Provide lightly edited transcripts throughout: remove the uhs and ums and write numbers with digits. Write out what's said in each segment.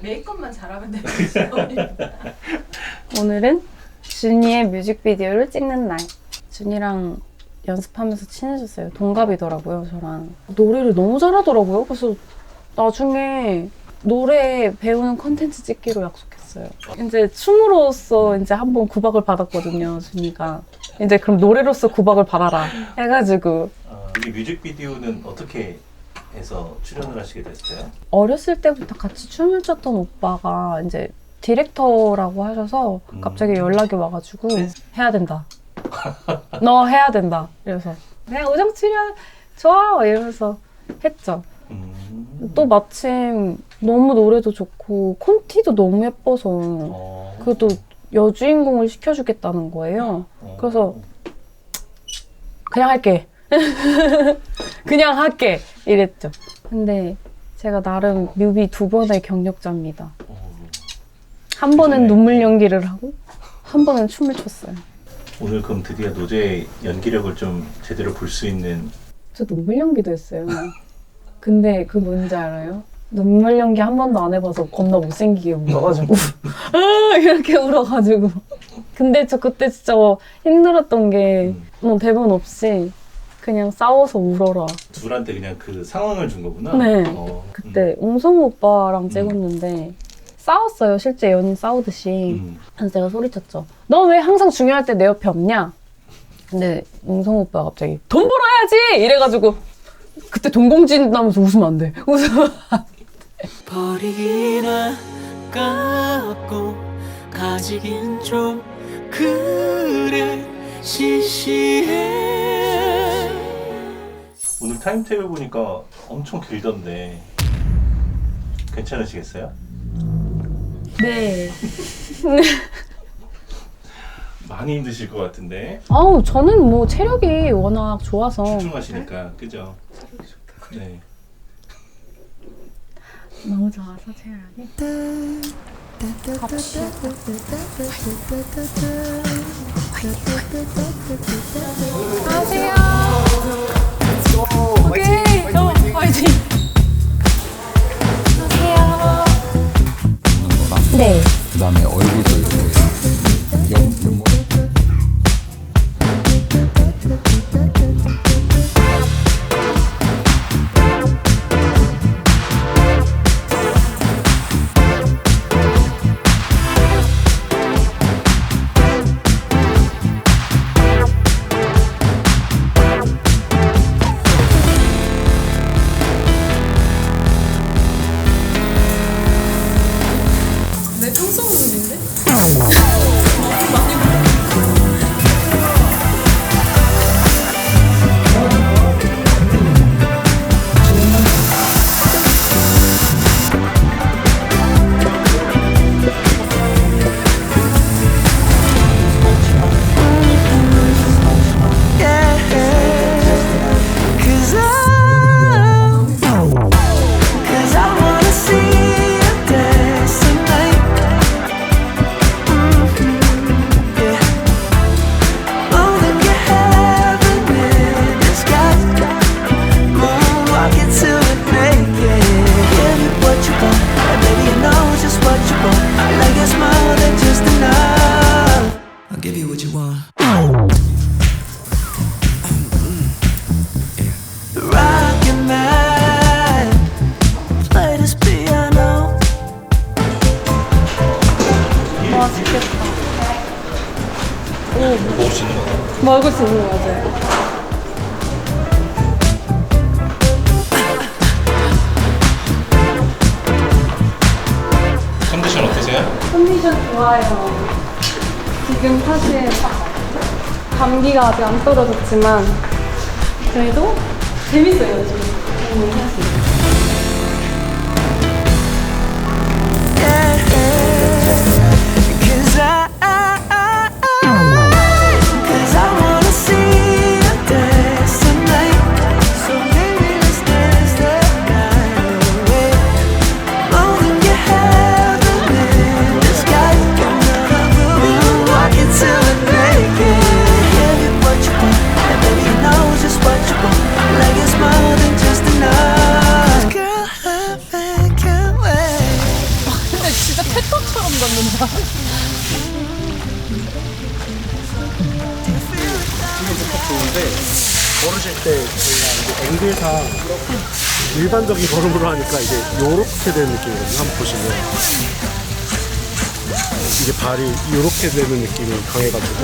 메이크업만 잘하면 되는 오늘은 준이의 뮤직비디오를 찍는 날. 준이랑 연습하면서 친해졌어요. 동갑이더라고요, 저랑. 노래를 너무 잘하더라고요. 그래서 나중에 노래 배우는 컨텐츠 찍기로 약속했어요. 이제 춤으로써 이제 한번 구박을 받았거든요, 준이가. 이제 그럼 노래로서 구박을 받아라 해가지고. 이 뮤직비디오는 어떻게 해서 출연을 하시게 됐어요? 어렸을 때부터 같이 춤을 췄던 오빠가 이제 디렉터라고 하셔서 갑자기 연락이 와가지고 해야 된다. 너 해야 된다. 이래서 그냥 우정 출연 좋아 이러면서 했죠. 또 마침 너무 노래도 좋고 콘티도 너무 예뻐서 그것도 여주인공을 시켜주겠다는 거예요. 그래서 그냥 할게. 그냥 할게 이랬죠. 근데 제가 나름 뮤비 2번의 경력자입니다. 한 번은 눈물 연기를 하고 한 번은 춤을 췄어요. 오늘 그럼 드디어 노제의 연기력을 좀 제대로 볼 수 있는. 저 눈물 연기도 했어요. 근데 그 뭔지 알아요? 눈물 연기 한 번도 안 해봐서 겁나 못생기게 울어가지고 이렇게 울어가지고. 근데 저 그때 진짜 힘들었던 게 뭐 대본 없이 그냥 싸워서 울어라. 둘한테 그냥 그 상황을 준 거구나? 네. 그때 웅성우 오빠랑 찍었는데 싸웠어요. 실제 연인 싸우듯이. 그래서 제가 소리쳤죠. 너 왜 항상 중요할 때 내 옆에 없냐? 근데 웅성우 오빠가 갑자기 돈 벌어야지! 이래가지고 그때 돈 공진하면서 웃으면 안 돼. 웃으면 안 돼. 버리긴 아깝고 가지긴 좀 그래 시시해. 오늘 타임테이블 보니까 엄청 길던데 괜찮으시겠어요? 네. 많이 힘드실 것 같은데. 아우, 저는 뭐 체력이 워낙 좋아서. 집중하시니까 그죠? 네. 너무 좋아서 체력이. 갑시다. 안녕하세요. 오케이. 화이팅. 안녕하세요. 네. 그 다음에 얼굴도 이렇게 연모. 맞아요. 컨디션 어떠세요? 컨디션 좋아요. 지금 사실 감기가 아직 안 떨어졌지만 그래도 재밌어요, 요즘. 할수 Cause I wanna see you dance tonight. So baby, let's dance the night away. Holding your hand in the sky. We'll walk until the break. Give you what you want, and baby, you know just what you want. Like it's more than just enough. Girl, I can't wait. 근데 진짜 패턴처럼 걷는다. 좋은데 걸으실 때 저희가 이제 앵글상 일반적인 걸음으로 하니까 이제 요렇게 되는 느낌이거든요. 한번 보시면 이게 발이 요렇게 되는 느낌이 강해가지고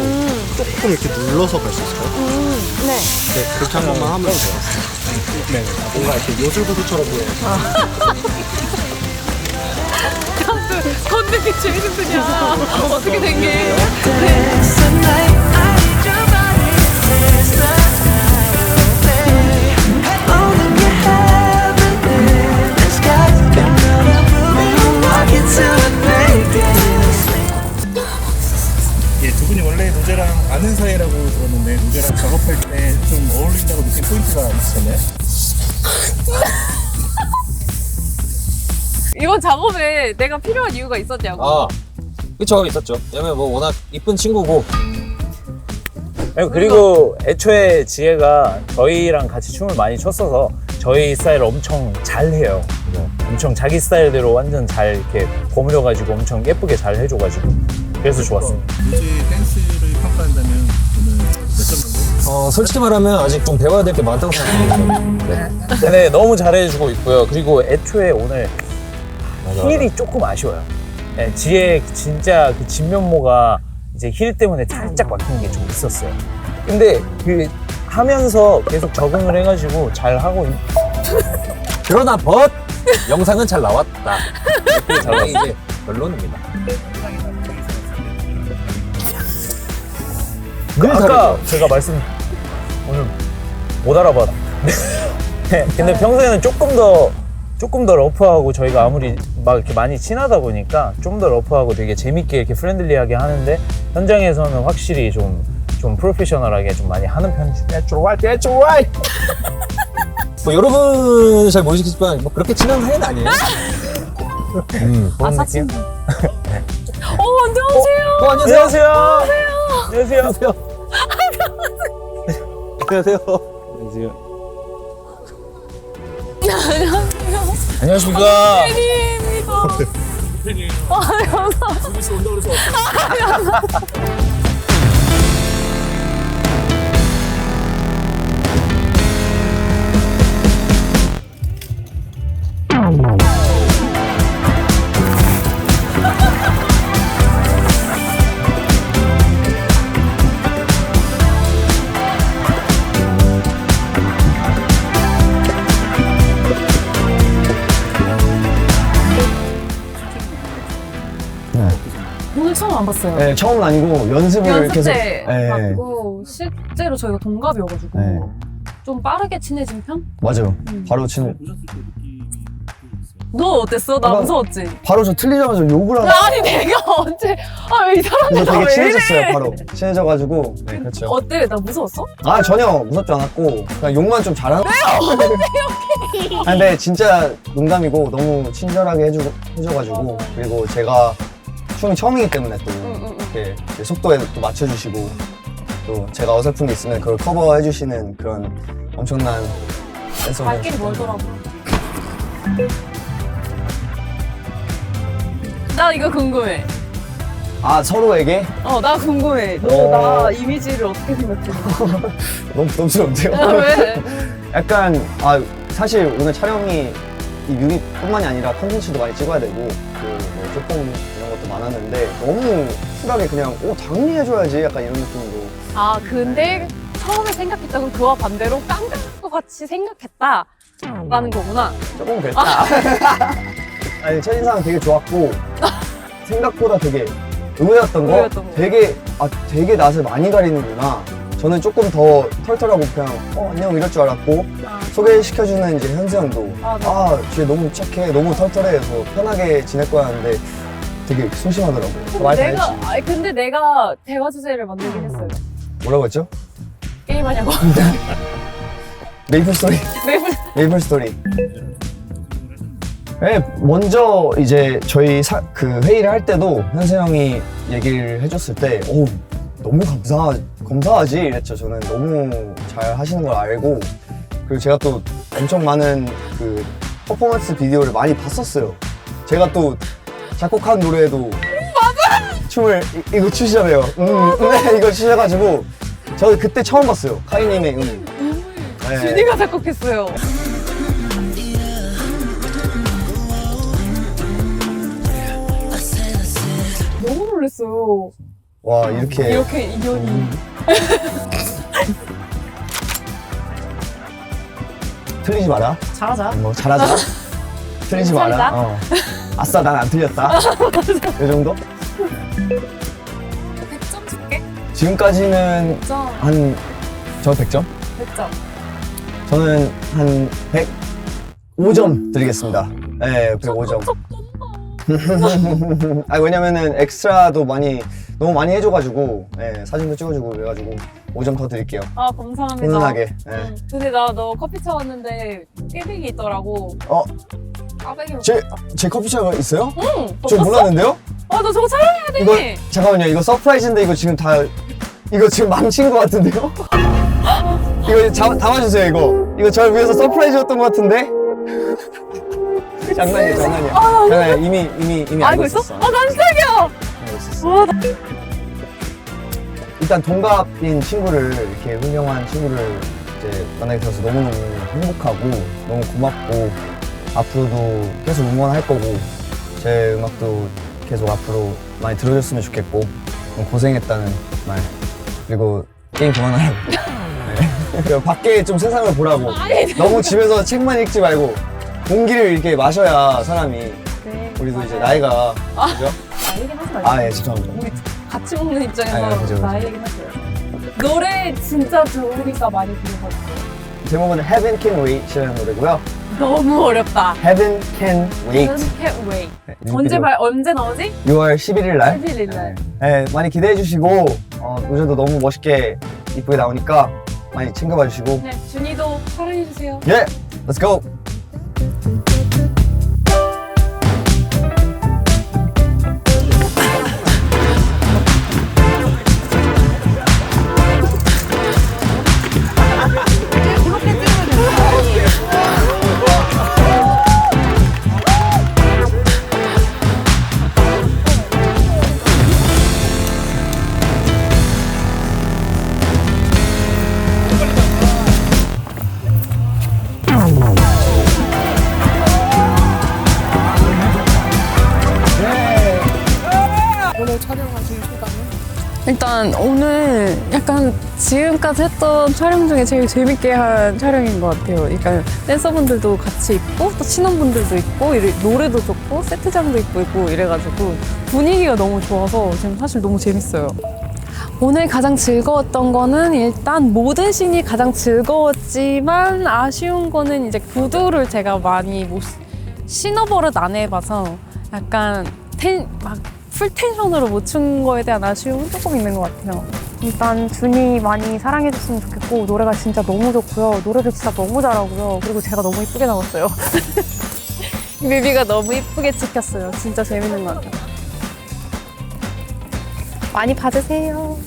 조금 이렇게 눌러서 갈 수 있어요. 네. 네, 그렇게 한 번만 하면 돼요. 네, 뭔가 이렇게 요술구두처럼 보여요. 걷는 게 재밌었냐? 어떻게 된 게? Dance tonight. I need your body. Dance the night away. Holding your hand in the sky. We'll walk until the break. 예, 두 분이 원래 로제랑 아는 사이라고 들었는데 로제랑 작업할 때 좀 어울린다고 느낀 포인트가 있으셨나요? 이번 작업에 내가 필요한 이유가 있었냐고. 아, 그쵸, 있었죠. 왜냐면 뭐 워낙 이쁜 친구고. 그리고 애초에 지혜가 저희랑 같이 춤을 많이 췄어서 저희 스타일을 엄청 잘해요. 엄청 자기 스타일대로 완전 잘 이렇게 버무려가지고 엄청 예쁘게 잘 해줘가지고 그래서 좋았어요. 로제 댄스를 평가한다면 저는 몇 점 정도? 솔직히 말하면 아직 좀 배워야 될 게 많다고 생각합니다. 네. 근데 너무 잘해주고 있고요. 그리고 애초에 오늘 힐이 조금 아쉬워요. 네, 지혜 진짜 그 진면모가 이제 힐 때문에 살짝 막히는 게 좀 있었어요. 근데 그 하면서 계속 적응을 해가지고 잘 하고 그러나 영상은 잘 나왔다. 이게 이제 결론입니다. 아까 제가 오늘 못 알아봤. 네, 근데 평소에는 조금 더 러프하고 저희가 아무리 막 이렇게 많이 친하다 보니까 좀 더 러프하고 되게 재밌게 이렇게 프렌들리하게 하는데 현장에서는 확실히 좀 프로페셔널하게 좀 많이 하는 편이죠. That's right. 뭐 여러분 잘 모르시겠지만 뭐 그렇게 친한 사이는 아니에요. 그런 느낌? 안녕하세요. 안녕하세요. 안녕하십니까. 오늘 처음 안 봤어요. 네, 처음은 아니고 연습을 연습 계속. 때 네. 봤고 실제로 저희가 동갑이어가지고 네. 좀 빠르게 친해진 편? 맞아요. 바로 치는. 너 어땠어? 나 아, 무서웠지? 바로 저 틀리자마자 욕을 하는. 아니 내가 언제 이 사람들 그래서 다 되게 왜 친해졌어요. 이래? 바로 친해져가지고. 네, 그렇죠. 어때? 나 무서웠어? 아 전혀 무섭지 않았고 그냥 욕만 좀 잘하는. 아 근데 진짜 농담이고 너무 친절하게 해줘가지고 그리고 제가 춤이 처음이기 때문에 또 이렇게 속도에 또 맞춰주시고 또 제가 어설픈 게 있으면 그걸 커버해주시는 그런 엄청난 댄서들. 발길이 멀더라고. 나 이거 궁금해. 아 서로에게? 나 궁금해. 너 나 이미지를 어떻게 생각해? 너무 부담스러운데요? 왜? 약간 사실 오늘 촬영이 이 뮤비뿐만이 아니라 컨텐츠도 많이 찍어야 되고 뭐 조금 이런 것도 많았는데 너무 쿨하게 그냥 당연히 해줘야지 약간 이런 느낌으로. 근데 처음에 생각했던 건 그와 반대로 깡깡 것 같이 생각했다라는 거구나. 조금 그랬다. 아니, 첫인상은 되게 좋았고, 생각보다 되게 의외였던 거, 의외였던 거. 되게 낯을 많이 가리는구나. 저는 조금 더 털털하고 그냥, 안녕 이럴 줄 알았고, 소개시켜주는 이제 현수 형도, 쟤 너무 착해, 너무 털털해 해서 편하게 지낼 거야 하는데 되게 소심하더라고요. 말 다 했지. 근데 내가 대화 주제를 만들긴 했어요. 뭐라고 했죠? 게임하냐고. 메이플 스토리. 메이플 스토리. 네, 먼저 이제 저희 그 회의를 할 때도 현수 형이 얘기를 해줬을 때, 너무 감사하지 이랬죠. 저는 너무 잘 하시는 걸 알고, 그리고 제가 또 엄청 많은 그 퍼포먼스 비디오를 많이 봤었어요. 제가 또 작곡한 노래에도 춤을 이거 추시잖아요. 이거 추셔가지고 저 그때 처음 봤어요. 카이님의 네. 준이가 작곡했어요. 너무 놀랐어요. 와, 이렇게 인연이. 틀리지 마라. 잘하자. 뭐 잘하자. 틀리지 마라. 감사합니다. 아싸, 난 안 틀렸다. 이 정도? 100점 줄게. 지금까지는 100점. 저 100점? 100점. 저는 한 105점 드리겠습니다. 네, 105점. 왜냐면은 엑스트라도 너무 많이 해줘가지고, 사진도 찍어주고 그래가지고 5점 더 드릴게요. 감사합니다. 훈훈하게. 근데 너 커피 차왔는데 꾀백이 있더라고. 까베기로. 제 커피차가 있어요? 응. 저 몰랐는데요? 너 저거 촬영해야 돼. 이거 잠깐만요. 이거 서프라이즈인데 이거 지금 망친 것 같은데요? 이거 담아주세요. 이거 저를 위해서 서프라이즈였던 것 같은데? 장난이야. 이미 알고 있었어. 깜짝이야. 알고 있었어. 일단 동갑인 친구를, 이렇게 훌륭한 친구를 이제 만나게 돼서 너무너무 행복하고 너무 고맙고, 앞으로도 계속 응원할 거고, 제 음악도 계속 앞으로 많이 들어줬으면 좋겠고, 고생했다는 말, 그리고 게임 그만하라고. 네. 밖에 좀 세상을 보라고. 너무 집에서 책만 읽지 말고 공기를 이렇게 마셔야 사람이. 네. 우리도 이제 나이가 그죠? 나이긴 하죠. 예, 죄송합니다. 우리 같이 먹는 입장에서 그죠. 나이긴 하죠. 노래 진짜 좋으니까 많이 들어봤어요. 제목은 Heaven Can Wait이라는 노래고요. 너무 어렵다. Heaven Can Wait. Can't wait. 네, 언제 나오지? 6월 11일 날. 11일 날. 네, 많이 기대해 주시고, 노래도 너무 멋있게 이쁘게 나오니까 많이 챙겨봐 주시고. 네, 준이도 사랑해주세요. 예! Let's go! 일단 오늘 약간 지금까지 했던 촬영 중에 제일 재밌게 한 촬영인 것 같아요. 그러니까 댄서분들도 같이 있고 또 신혼분들도 있고 노래도 좋고 세트장도 있고 이래가지고 분위기가 너무 좋아서 지금 사실 너무 재밌어요. 오늘 가장 즐거웠던 거는 일단 모든 씬이 가장 즐거웠지만 아쉬운 거는 이제 구두를 제가 많이 신어버릇 안 해봐서 약간 풀텐션으로 못 춘 거에 대한 아쉬움은 조금 있는 것 같아요. 일단 준이 많이 사랑해줬으면 좋겠고 노래가 진짜 너무 좋고요. 노래를 진짜 너무 잘하고요. 그리고 제가 너무 이쁘게 나왔어요. 뮤비가 너무 이쁘게 찍혔어요. 진짜 재밌는 것 같아요. 많이 봐주세요.